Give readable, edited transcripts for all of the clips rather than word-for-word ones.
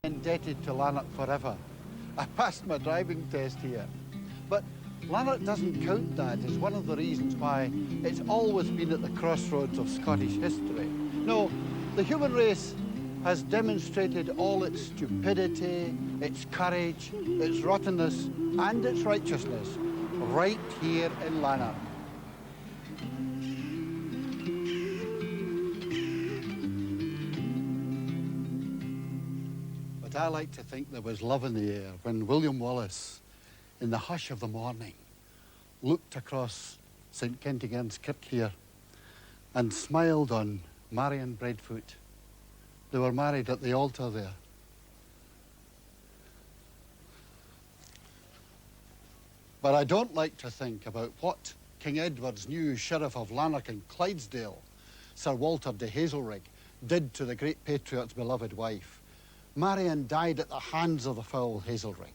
Indebted to Lanark forever. I passed my driving test here. But Lanark doesn't count that as one of the reasons why it's always been at the crossroads of Scottish history. No, the human race has demonstrated all its stupidity, its courage, its rottenness, and its righteousness right here in Lanark. But I like to think there was love in the air when William Wallace, in the hush of the morning, looked across St. Kentigern's kirk here and smiled on Marion Breadfoot. They were married at the altar there. But I don't like to think about what King Edward's new Sheriff of Lanark and Clydesdale, Sir Walter de Hazelrig, did to the great patriot's beloved wife. Marion died at the hands of the foul Hazelrig.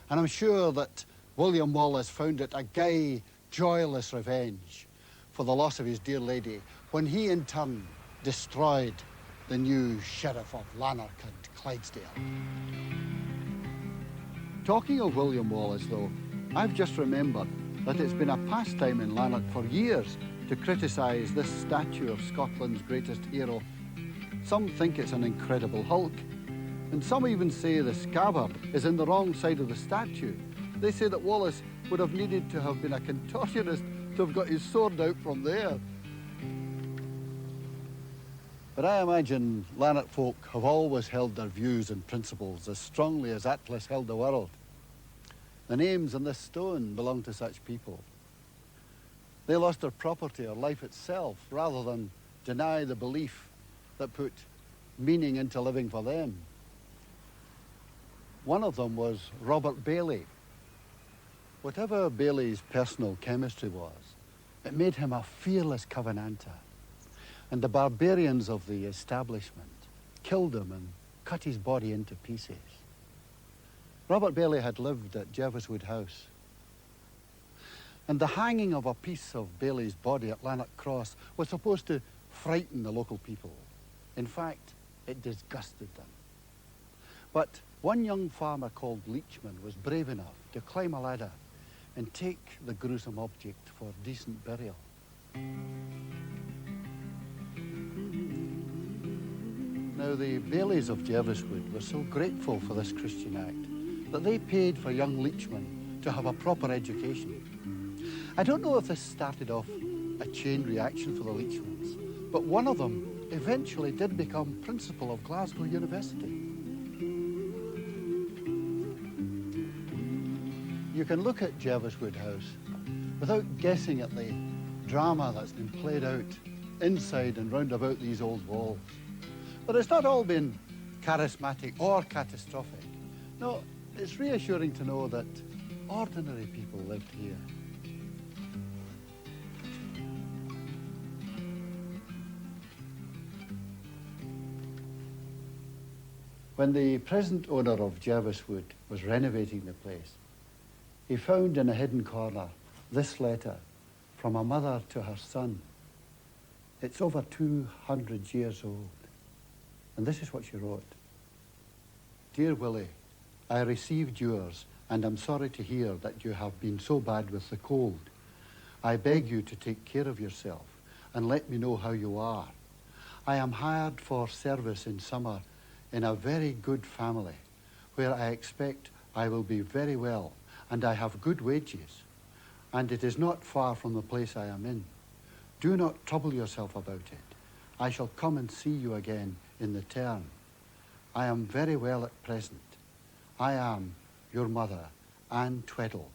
And I'm sure that William Wallace found it a gay, joyless revenge for the loss of his dear lady when he in turn destroyed the new Sheriff of Lanark and Clydesdale. Talking of William Wallace, though, I've just remembered that it's been a pastime in Lanark for years to criticise this statue of Scotland's greatest hero. Some think it's an incredible hulk, and some even say the scabbard is in the wrong side of the statue. They say that Wallace would have needed to have been a contortionist to have got his sword out from there. But I imagine Lanark folk have always held their views and principles as strongly as Atlas held the world. The names on this stone belong to such people. They lost their property or life itself rather than deny the belief that put meaning into living for them. One of them was Robert Bailey. Whatever Bailey's personal chemistry was, it made him a fearless Covenanter. And the barbarians of the establishment killed him and cut his body into pieces. Robert Bailey had lived at Jerviswood House. And the hanging of a piece of Bailey's body at Lanark Cross was supposed to frighten the local people. In fact, it disgusted them. But one young farmer called Leachman was brave enough to climb a ladder and take the gruesome object for decent burial. Now, the Baileys of Jerviswood were so grateful for this Christian act that they paid for young Leachman to have a proper education. I don't know if this started off a chain reaction for the Leachmans, but one of them eventually did become principal of Glasgow University. You can look at Jerviswood House without guessing at the drama that's been played out inside and round about these old walls. But it's not all been charismatic or catastrophic. No, it's reassuring to know that ordinary people lived here. When the present owner of Jerviswood was renovating the place, he found in a hidden corner this letter from a mother to her son. It's over 200 years old. And this is what she wrote. Dear Willie, I received yours and am sorry to hear that you have been so bad with the cold. I beg you to take care of yourself and let me know how you are. I am hired for service in summer in a very good family where I expect I will be very well and I have good wages, and it is not far from the place I am in. Do not trouble yourself about it. I shall come and see you again in the term. I am very well at present. I am your mother, Anne Tweddle,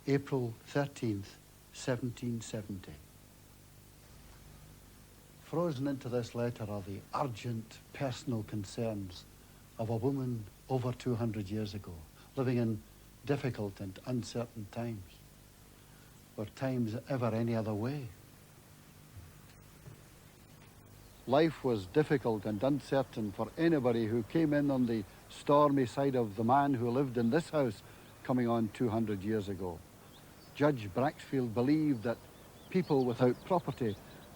April 13th, 1770. Frozen into this letter are the urgent personal concerns of a woman over 200 years ago, living in difficult and uncertain times. Were times ever any other way? Life was difficult and uncertain for anybody who came in on the stormy side of the man who lived in this house coming on 200 years ago. Judge Braxfield believed that people without property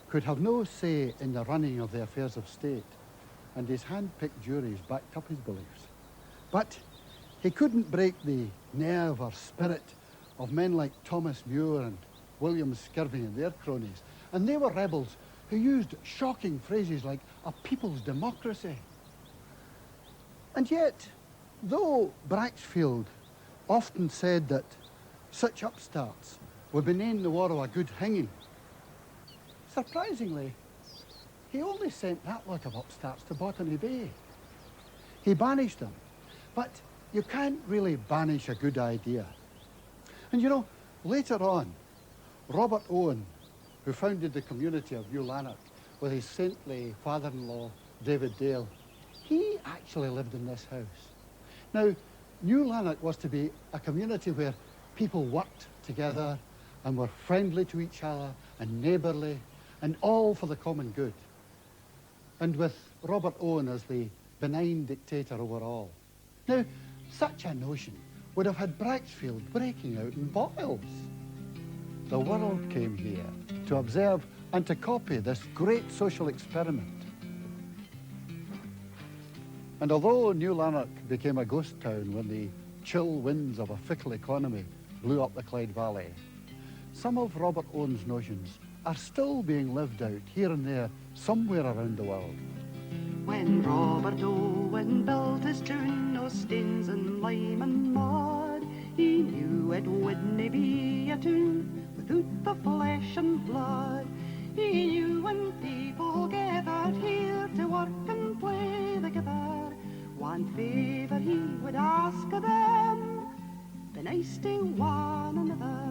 could have no say in the running of the affairs of state, and his hand-picked juries backed up his beliefs. But he couldn't break the nerve or spirit of men like Thomas Muir and William Skirby and their cronies. And they were rebels who used shocking phrases like a people's democracy. And yet, though Braxfield often said that such upstarts would be named the war of a good hanging, surprisingly, he only sent that lot of upstarts to Botany Bay. He banished them. But you can't really banish a good idea. And you know, later on, Robert Owen, who founded the community of New Lanark with his saintly father-in-law, David Dale, he actually lived in this house. Now, New Lanark was to be a community where people worked together and were friendly to each other and neighbourly and all for the common good. And with Robert Owen as the benign dictator over all. Now, such a notion would have had Braxfield breaking out in boils. The world came here to observe and to copy this great social experiment. And although New Lanark became a ghost town when the chill winds of a fickle economy blew up the Clyde Valley, some of Robert Owen's notions are still being lived out here and there somewhere around the world. When Robert Owen built his town, no stains and lime and mud, he knew it wouldn't be a town without the flesh and blood. He knew when people gathered here to work and play together, one favour he would ask of them, be nice to one another.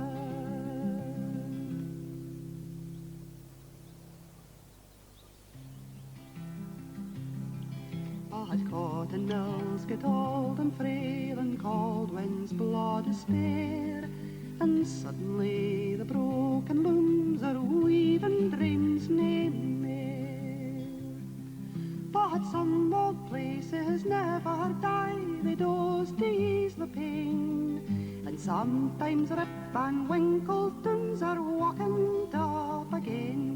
But cotton mills get old and frail and cold winds blow despair, and suddenly the broken looms are weaving dreams nae more. But some old places never die, they does to ease the pain, and sometimes Rip and Winkletons are walking up again.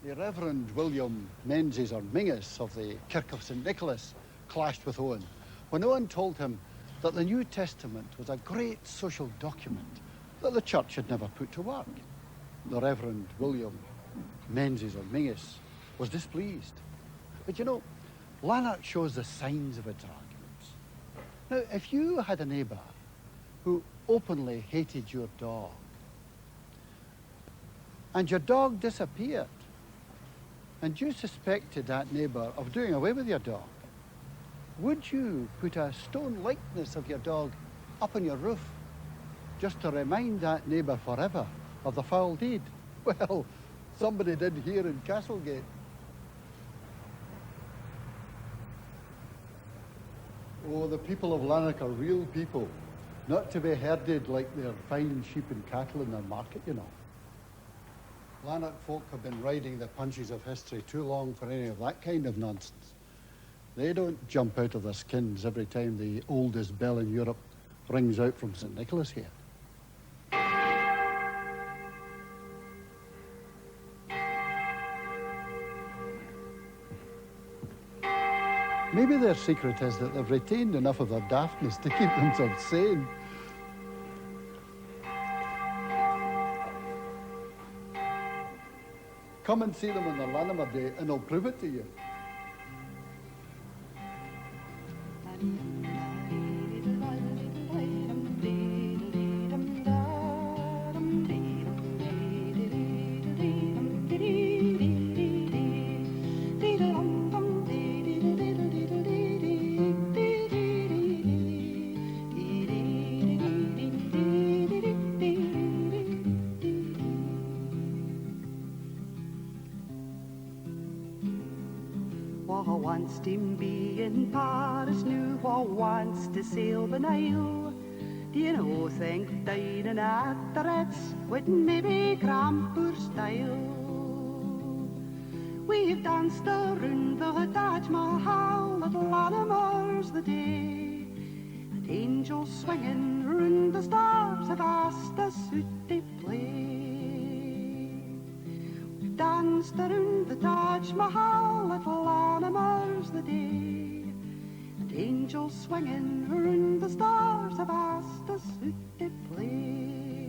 The Reverend William Menzies, or Mingus, of the Kirk of St. Nicholas, clashed with Owen when Owen told him that the New Testament was a great social document that the church had never put to work. The Reverend William Menzies, or Mingus, was displeased. But you know, Lanark shows the signs of its arguments. Now, if you had a neighbour who openly hated your dog, and your dog disappeared, and you suspected that neighbour of doing away with your dog, would you put a stone likeness of your dog up on your roof just to remind that neighbour forever of the foul deed? Well, somebody did here in Castlegate. Oh, the people of Lanark are real people, not to be herded like they're finding sheep and cattle in their market, you know. Lanark folk have been riding the punches of history too long for any of that kind of nonsense. They don't jump out of their skins every time the oldest bell in Europe rings out from St. Nicholas here. Maybe their secret is that they've retained enough of their daftness to keep themselves sane. Come and see them on their Lanimer Day and I'll prove it to you. Wha wants to be in Paris now, wha wants to sail the Nile? Do you know, think dining at the Ritz would maybe cramp our style? We've danced around the Taj Mahal at Lanark's the day, and angels swinging round the stars have asked us who to play. We've danced around the Taj Mahal at Lanark's the day, and angels swinging round the stars have asked us who to play.